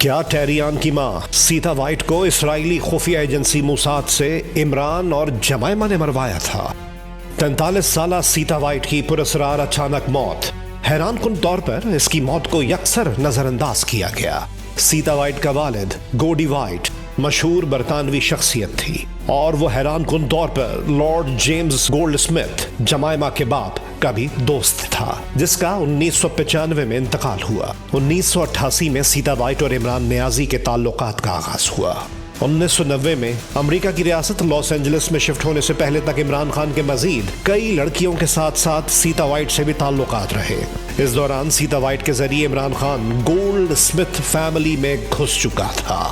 کیا ٹیریان کی ماں سیتا وائٹ کو اسرائیلی خفیہ ایجنسی موساد سے عمران اور جمائمہ نے مروایا تھا؟ 43 سالہ سیتا وائٹ کی پراسرار اچانک موت۔ حیران کن طور پر اس کی موت کو یکسر نظر انداز کیا گیا۔ سیتا وائٹ کا والد گوڈی وائٹ مشہور برطانوی شخصیت تھی اور وہ حیران کن طور پر lord James gold Smith Jemima کے باپ کا بھی دوست تھا، جس کا 1995 میں انتقال ہوا۔ 1988 میں سیتا وائٹ اور عمران نیازی کے تعلقات کا آغاز ہوا۔ 1990 میں امریکہ کی ریاست لاس اینجلس میں شفٹ ہونے سے پہلے تک عمران خان کے مزید کئی لڑکیوں کے ساتھ ساتھ سیتا وائٹ سے بھی تعلقات رہے۔ اس دوران سیتا وائٹ کے ذریعے Imran Khan gold Smith family میں گھس چکا تھا۔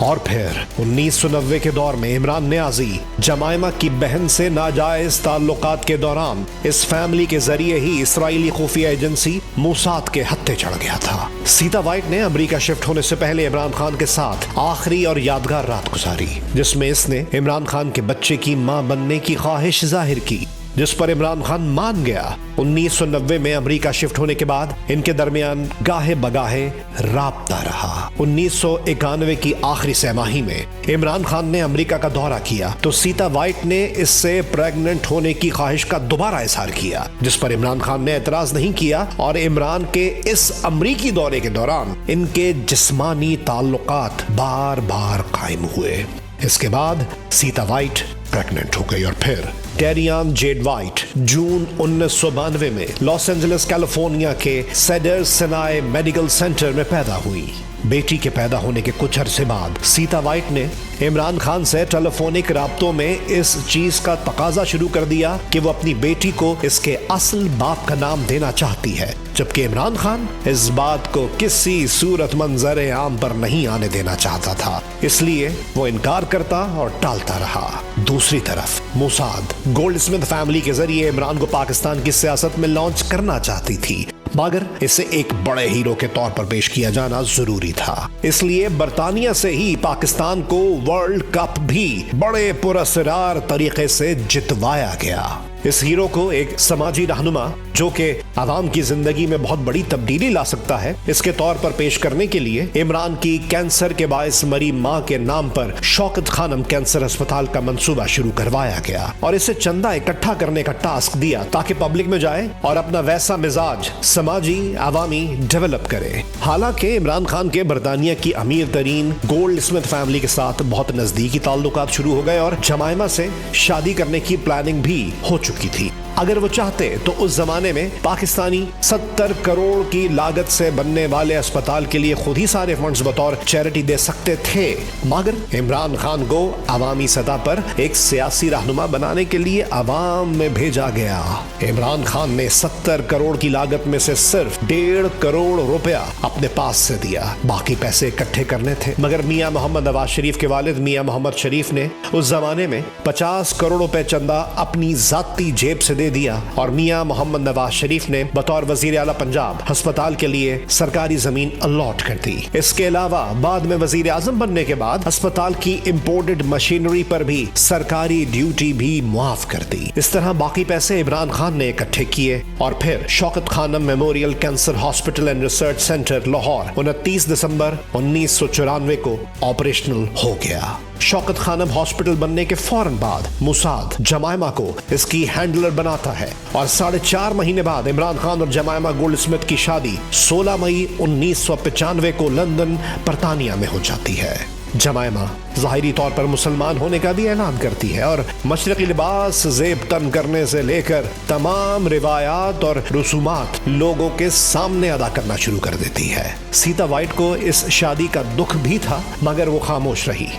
اور پھر 1990 کے دور میں عمران نیازی جمائمہ کی بہن سے ناجائز تعلقات کے دوران اس فیملی کے ذریعے ہی اسرائیلی خفیہ ایجنسی موساد کے ہتھے چڑھ گیا تھا۔ سیتا وائٹ نے امریکہ شفٹ ہونے سے پہلے عمران خان کے ساتھ آخری اور یادگار رات گزاری، جس میں اس نے عمران خان کے بچے کی ماں بننے کی خواہش ظاہر کی، جس پر عمران خان مان گیا۔ 1990 میں امریکہ شفٹ ہونے کے بعد ان کے درمیان گاہے بگاہے رابطہ رہا۔ 1991 کی آخری سہ ماہی میں عمران خان نے امریکہ کا دورہ کیا تو سیتا وائٹ نے اس سے پریگننٹ ہونے کی خواہش کا دوبارہ اظہار کیا، جس پر عمران خان نے اعتراض نہیں کیا اور عمران کے اس امریکی دورے کے دوران ان کے جسمانی تعلقات بار بار قائم ہوئے۔ اس کے بعد سیتا وائٹ پریگننٹ ہو گئی اور پھر ٹیریان جیڈ وائٹ جون 1992 میں لاس اینجلس کیلیفورنیا کے سیڈر سینائے میڈیکل سینٹر میں پیدا ہوئی۔ بیٹی کے پیدا ہونے کے کچھ عرصے بعد سیتا وائٹ نے عمران خان سے ٹیلی فونک رابطوں میں اس چیز کا تقاضا شروع کر دیا کہ وہ اپنی بیٹی کو اس کے اصل باپ کا نام دینا چاہتی ہے، جبکہ عمران خان اس بات کو کسی صورت منظر عام پر نہیں آنے دینا چاہتا تھا، اس لیے وہ انکار کرتا اور ٹالتا رہا۔ دوسری طرف موساد گولڈ سمتھ فیملی کے ذریعے عمران کو پاکستان کی سیاست میں لانچ کرنا چاہتی تھی، مگر اسے ایک بڑے ہیرو کے طور پر پیش کیا جانا ضروری تھا، اس لیے برطانیہ سے ہی پاکستان کو ورلڈ کپ بھی بڑے پراسرار طریقے سے جتوایا گیا۔ اس ہیرو کو ایک سماجی رہنما جو کہ عوام کی زندگی میں بہت بڑی تبدیلی لا سکتا ہے، اس کے طور پر پیش کرنے کے لیے عمران کی کینسر کے باعث مری ماں کے نام پر شوکت خانم کینسر اسپتال کا منصوبہ شروع کروایا گیا اور اسے چندہ اکٹھا کرنے کا ٹاسک دیا تاکہ پبلک میں جائے اور اپنا ویسا مزاج سماجی عوامی ڈیولپ کرے۔ حالانکہ عمران خان کے برطانیہ کی امیر ترین گولڈ سمتھ فیملی کے ساتھ بہت نزدیکی تعلقات شروع ہو گئے اور جمائمہ سے شادی کرنے کی پلاننگ بھی ہو چکی تھی۔ اگر وہ چاہتے تو اس زمانے میں پاکستانی 70 کروڑ کی لاگت سے بننے والے اسپتال کے لیے خود ہی سارے فنڈز بطور چیریٹی دے سکتے تھے، مگر عمران خان کو عوامی سطح پر ایک سیاسی رہنما بنانے کے لیے عوام میں بھیجا گیا۔ عمران خان نے 70 کروڑ کی لاگت میں سے صرف 1.5 کروڑ روپیہ اپنے پاس سے دیا، باقی پیسے اکٹھے کرنے تھے، مگر میاں محمد نواز شریف کے والد میاں محمد شریف نے اس زمانے میں 50 کروڑ روپے چندہ اپنی ذاتی جیب سے دے دیا اور میاں محمد نواز شریف نے بطور وزیر اعلیٰ پنجاب ہسپتال کے لیے سرکاری زمین الاٹ کر دی۔ اس کے علاوہ بعد میں وزیر اعظم بننے کے بعد ہسپتال کی امپورٹڈ مشینری پر بھی سرکاری ڈیوٹی بھی معاف کر دی۔ اس طرح باقی پیسے عمران خان نے اکٹھے کیے اور پھر شوکت خانم memorial cancer hospital and research centre Lahore 29 دسمبر 1994 کو آپریشنل ہو گیا۔ شوکت خانم ہاسپٹل بننے کے فوراً بعد موساد جمائمہ کو اس کی ہینڈلر بناتا ہے اور 4.5 مہینے بعد عمران خان اور جمائمہ گولڈ سمتھ کی شادی 16 مئی 1995 کو لندن برطانیہ میں ہو جاتی ہے۔ جمائمہ ظاہری طور پر مسلمان ہونے کا بھی اعلان کرتی ہے اور مشرقی لباس زیب تن کرنے سے لے کر تمام روایات اور رسومات لوگوں کے سامنے ادا کرنا شروع کر دیتی ہے۔ سیتا وائٹ کو اس شادی کا دکھ بھی تھا، مگر وہ خاموش رہی۔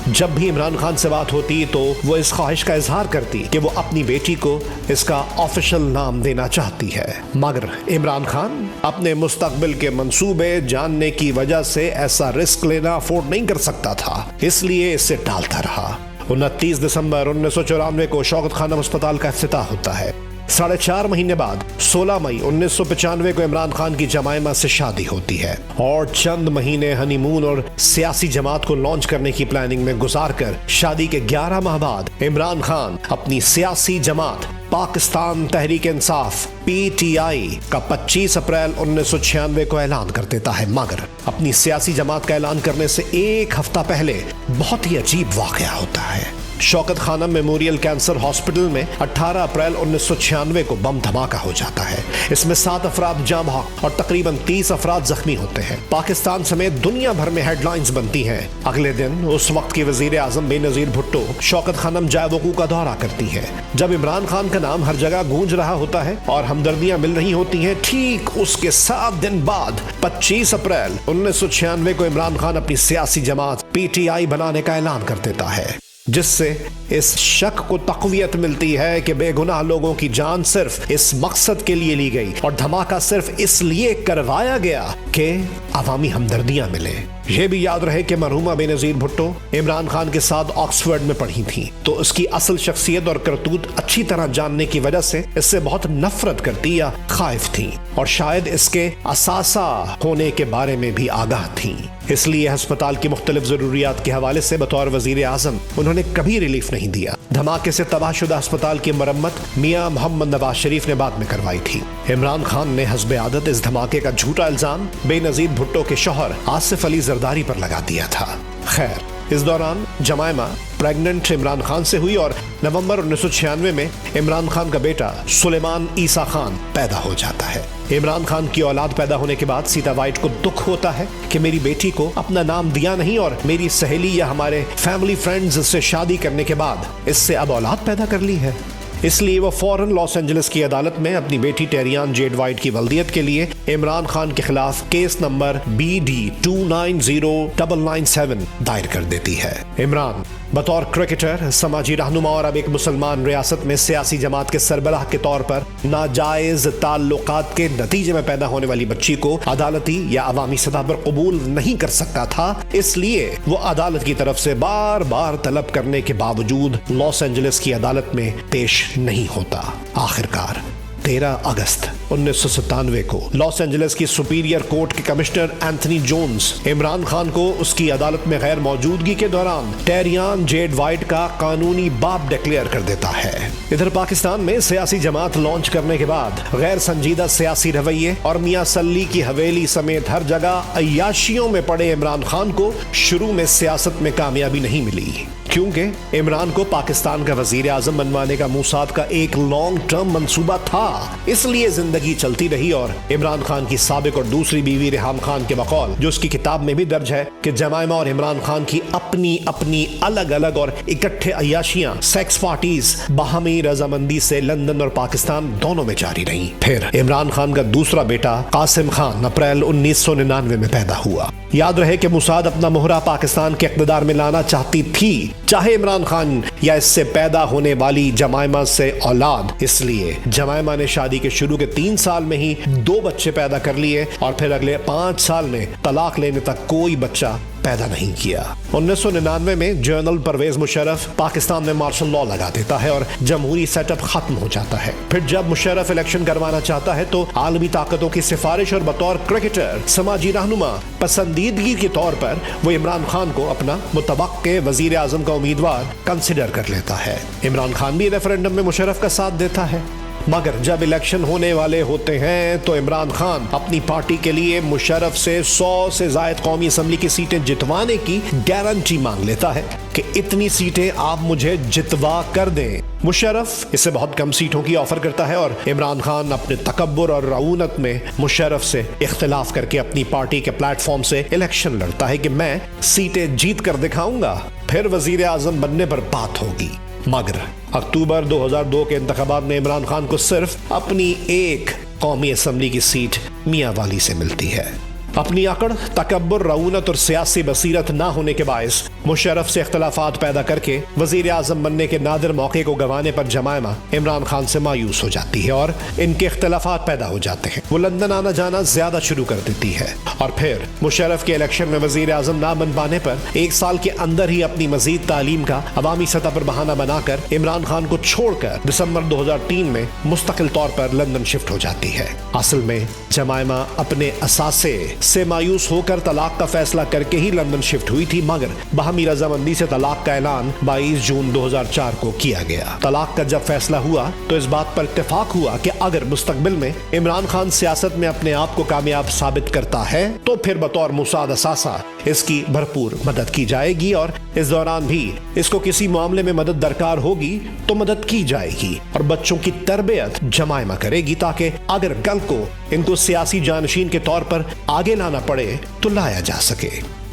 جب بھی عمران خان سے بات ہوتی تو وہ اس خواہش کا اظہار کرتی کہ وہ اپنی بیٹی کو اس کا آفیشل نام دینا چاہتی ہے، مگر عمران خان اپنے مستقبل کے منصوبے جاننے کی وجہ سے ایسا رسک لینا افورڈ نہیں کر سکتا تھا، اس لیے اس سے ٹالتا رہا۔ 29 دسمبر 1994 کو شوکت خانم اسپتال کا افتتاح ہوتا ہے۔ 4.5 مہینے بعد 16 مئی 1995 کو عمران خان کی جمائمہ سے شادی ہوتی ہے اور چند مہینے ہنی مون اور سیاسی جماعت کو لانچ کرنے کی پلاننگ میں گزار کر شادی کے 11 ماہ بعد عمران خان اپنی سیاسی جماعت पाकिस्तान तहरीक इंसाफ PTI का 25 अप्रैल 1996 को ऐलान कर देता है, मगर अपनी सियासी जमात का ऐलान करने से एक हफ्ता पहले बहुत ही अजीब वाकया होता है। Shaukat Khanum memorial cancer hospital में 18 अप्रैल 1996 को बम धमाका हो जाता है। इसमें 7 अफराद जाँ बहक और तकरीबन 30 अफराद जख्मी होते हैं। पाकिस्तान समेत दुनिया भर में हेडलाइंस बनती हैं। अगले दिन उस वक्त की वजीर आजम बेनजीर भुट्टो शौकत खानम जाए वकू का दौरा करती है। जब इमरान खान का नाम हर जगह गूंज रहा होता है और हमदर्दियां मिल रही होती हैं, ठीक उसके 7 दिन बाद 25 अप्रैल 1996 को इमरान खान अपनी सियासी जमात PTI बनाने का ऐलान कर देता है, जिससे इस शक को तक़वियत मिलती है कि बेगुनाह लोगों की जान सिर्फ इस मकसद के लिए ली गई और धमाका सिर्फ इसलिए करवाया गया कि अवामी हमदर्दियां मिले। यह भी याद रहे कि मरहूमा बेनजीर भुट्टो इमरान खान के साथ ऑक्सफोर्ड में पढ़ी थी, तो उसकी असल शख्सियत और करतूत अच्छी तरह जानने की वजह से इससे बहुत नफरत करती या खाइफ थी और शायद इसके असासा होने के बारे में भी आगाह थी। इसलिए अस्पताल की मुख्तलिफ जरूरियात के हवाले से बतौर वजीर आजम उन्होंने कभी रिलीफ नहीं दिया। धमाके से तबाहशुदा अस्पताल की मरम्मत मियां मोहम्मद नवाज शरीफ ने बाद में करवाई थी। इमरान खान ने हस्बे आदत इस धमाके का झूठा इल्जाम बेनजीर भुट्टो के शौहर आसिफ अली जरदारी पर लगा दिया था। खैर, इस दौरान जमाइमा प्रेग्नेंट इमरान खान से हुई और नवंबर 1996 में इमरान खान का बेटा सुलेमान ईसा खान पैदा हो जाता है। इमरान खान की औलाद पैदा होने के बाद सीता वाइट को दुख होता है कि मेरी बेटी को अपना नाम दिया नहीं और मेरी सहेली या हमारे फैमिली फ्रेंड्स से शादी करने के बाद इससे अब औलाद पैदा कर ली है। इसलिए वो फौरन लॉस एंजलिस की अदालत में अपनी बेटी टेरियान जेड वाइट की वल्दियत के लिए इमरान खान के खिलाफ केस नंबर BD 290997 दायर कर देती है। इमरान बतौर क्रिकेटर, समाजी रहनुमा और अब एक मुसलमान रियासत में सियासी जमात के सरबराह के तौर पर नाजायज ताल्लुकात के नतीजे में पैदा होने वाली बच्ची को अदालती या अवामी सतह पर कबूल नहीं कर सकता था। इसलिए वो अदालत की तरफ से बार बार तलब करने के बावजूद लॉस एंजलिस की अदालत में पेश नहीं होता। आखिरकार 13 अगस्त 1997 को लॉस एंजलिस की सुपीरियर कोर्ट के commissioner Anthony Jones Imran Khan को उसकी अदालत में गैर मौजूदगी के दौरान टेरियान जेड वाइट का कानूनी बाप डिक्लेयर कर देता है। इधर पाकिस्तान में सियासी जमात लॉन्च करने के बाद गैर संजीदा सियासी रवैये और मियां सल्ली की हवेली समेत हर जगह अय्याशियों में पड़े इमरान खान को शुरू में सियासत में कामयाबी नहीं मिली, क्योंकि इमरान को पाकिस्तान का वजीर आजम बनवाने का मूसाद का एक लॉन्ग टर्म मंसूबा था। इसलिए जिंदगी चलती रही और इमरान खान की साबिक और दूसरी बीवी रेहाम खान के बकौल, जो उसकी किताब में भी दर्ज है कि जमाइमा और इमरान खान की अपनी अपनी अलग अलग और इकट्ठे अय्याशियां, सेक्स पार्टीज बाहमी रजामंदी से लंदन और पाकिस्तान दोनों में जारी रही। फिर इमरान खान का दूसरा बेटा कासिम खान अप्रैल 1999 में पैदा हुआ। याद रहे कि मुसाद अपना मोहरा पाकिस्तान के इक़्तिदार में लाना चाहती थी, चाहे इमरान खान या इससे पैदा होने वाली जमाइमा से औलाद। इसलिए जमाइमा ने शादी के शुरू के 3 साल में ही 2 बच्चे पैदा कर लिए और फिर अगले 5 साल में तलाक लेने तक कोई बच्चा पैदा नहीं किया। 1999 में जनरल परवेज मुशर्रफ पाकिस्तान में मार्शल लॉ लगा देता है और जमहूरी सेटअप खत्म हो जाता है। फिर जब मुशर्रफ इलेक्शन करवाना चाहता है तो आलमी ताकतों की सिफारिश और बतौर क्रिकेटर, समाजी रहनुमा, पसंदीदगी के तौर पर वो इमरान खान को अपना मुतवक्के वजीर आजम का उम्मीदवार कंसिडर कर लेता है। इमरान खान भी रेफरेंडम में मुशर्रफ का साथ देता है, मगर जब इलेक्शन होने वाले होते हैं तो इमरान खान अपनी पार्टी के लिए मुशर्रफ से 100 से ज्यादा कौमी असम्बली की सीटें जितवाने की गारंटी मांग लेता है कि इतनी सीटें आप मुझे जितवा कर दें। मुशर्रफ इससे बहुत कम सीटों की ऑफर करता है और इमरान खान अपने तकब्बुर और रऊनत में मुशर्रफ से इख्तिलाफ करके अपनी पार्टी के प्लेटफॉर्म से इलेक्शन लड़ता है कि मैं सीटें जीत कर दिखाऊंगा, फिर वजीर आजम बनने पर बात होगी। मगर अक्टूबर 2002 के इंतखाबात में इमरान खान को सिर्फ अपनी एक कौमी असम्बली की सीट मियांवाली से मिलती है। अपनी अकड़, तकब्बुर, रऊनत और सियासी बसीरत ना होने के बायस मुशर्रफ से इख्तिलाफात पैदा करके वजीर आजम बनने के नादिर मौके को गंवाने पर जमाइमा इमरान खान से मायूस हो जाती है और इनके इख्तिलाफात पैदा हो जाते हैं। वो लंदन आना जाना ज्यादा शुरू कर देती है और फिर मुशर्रफ के इलेक्शन में वजीर आजम ना बन पाने पर 1 साल के अंदर ही अपनी मजीद तालीम का अवामी सतह पर बहाना बनाकर इमरान खान को छोड़कर दिसंबर 2003 में मुस्तकिल तौर पर लंदन शिफ्ट हो जाती है। असल में जमायमा अपने असासे से मायूस होकर तलाक का फैसला करके ही लंदन शिफ्ट हुई थी, मगर बाहमी रजामंदी से तलाक का ऐलान 22 जून 2004 को किया गया। तलाक का जब फैसला हुआ तो इस बात पर इत्तेफाक हुआ कि अगर मुस्तकबिल में इमरान खान सियासत में अपने आप को कामयाब साबित करता है तो फिर बतौर मुसाद असासा इसकी भरपूर मदद की जाएगी, और इस दौरान भी इसको किसी मामले में मदद दरकार होगी तो मदद की जाएगी, और बच्चों की तरबियत जमायमा करेगी ताकि अगर कल को इनको सियासी जानशीन के तौर पर आगे लाना पड़े तो लाया जा सके।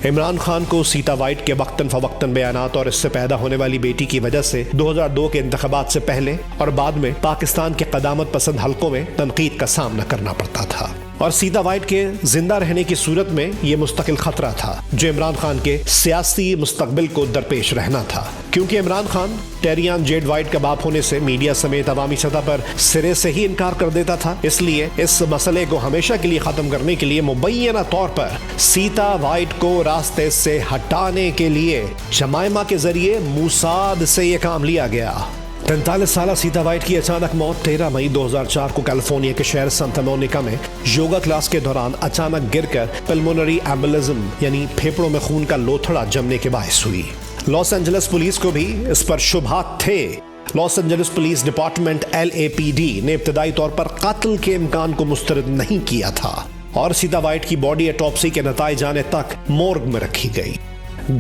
इमरान खान को सीता वाइट के वक्तन फवक्तन बयानात और इससे पैदा होने वाली बेटी की वजह से 2002 के इंतखाबात से पहले और बाद में पाकिस्तान के क़दामत पसंद हलकों में तनकीद का सामना करना पड़ता था, और सीता वाइट के जिंदा रहने की सूरत में ये मुस्तकिल खतरा था जो इमरान खान के सियासी मुस्तकबिल को दरपेश रहना था, क्योंकि इमरान खान टेरियान जेड वाइट का बाप होने से मीडिया समेत अवामी सतह पर सिरे से ही इनकार कर देता था। इसलिए इस मसले को हमेशा के लिए खत्म करने के लिए मुबैना तौर पर सीता वाइट को रास्ते से हटाने के लिए जमायमा के जरिए मुसाद से ये काम लिया गया। 43 साल सीता वाइट की अचानक मौत 13 मई 2004 को कैलिफोर्निया के शहर सांता मोनिका में योगा क्लास के दौरान अचानक गिरकर पल्मोनरी एम्बोलिज्म यानी फेफड़ों में खून का लोथड़ा जमने के बायस हुई। लॉस एंजलिस पुलिस को भी इस पर शुबहात थे। Los Angeles police department LAPD ने इब्तदाई तौर पर कत्ल के इम्कान को मुस्तरद नहीं किया था, और सीता वाइट की बॉडी ऑटोप्सी के नताइज आने तक मोर्ग में रखी गई।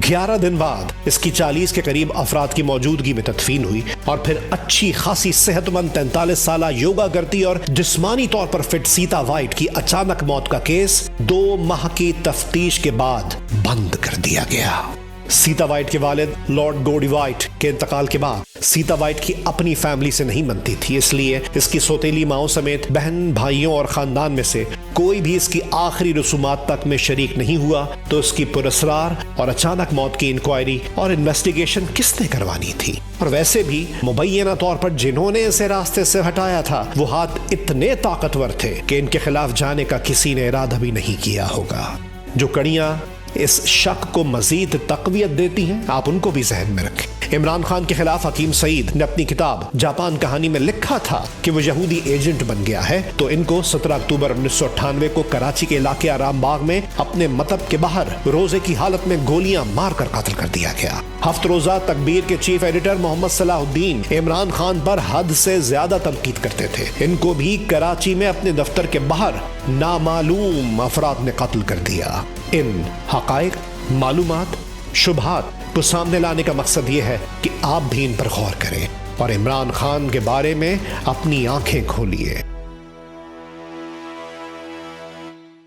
11 दिन बाद इसकी 40 के करीब अफराद की मौजूदगी में तदफीन हुई, और फिर अच्छी खासी सेहतमंद 43 साल योगा करती और जिस्मानी तौर पर फिट सीता वाइट की अचानक मौत का केस 2 माह की तफ्तीश के बाद बंद कर दिया गया। सीता वाइट के वालिद लॉर्ड गॉडी वाइट के इंतकाल के बाद सीता वाइट की अपनी फैमिली से नहीं बनती थी, इसलिए इसकी सौतेली माओं समेत बहन भाइयों और खानदान में से कोई भी इसकी आखिरी रसूमात तक में शरीक नहीं हुआ। तो इसकी पुरस्रार और अचानक मौत की इंक्वायरी और इन्वेस्टिगेशन किसने करवानी थी? और वैसे भी मुबैना तौर पर जिन्होंने इसे रास्ते से हटाया था वो हाथ इतने ताकतवर थे कि इनके खिलाफ जाने का किसी ने इरादा भी नहीं किया होगा। जो कड़ियां इस शक को मजीद तकवीत देती हैं, आप उनको भी जहन में रखें। इमरान खान के खिलाफ हकीम सईद ने अपनी किताब जापान कहानी में लिखा था कि वो यहूदी एजेंट बन गया है, तो इनको 17 अक्टूबर 1998 को कराची के इलाके आराम बाग में अपने मतब के बाहर रोजे की हालत में गोलियां मारकर कत्ल कर दिया गया। हफ्त रोजा तकबीर के चीफ एडिटर मोहम्मद सलाहुद्दीन इमरान खान पर हद से ज्यादा तनकीद करते थे। इनको भी कराची में अपने दफ्तर के बाहर नामालूम अफराद ने कत्ल कर दिया। इन हकाइक, मालूमात, शुबहात को सामने लाने का मकसद ये है कि आप भी इन पर गौर करें और इमरान खान के बारे में अपनी आंखें खोलिए।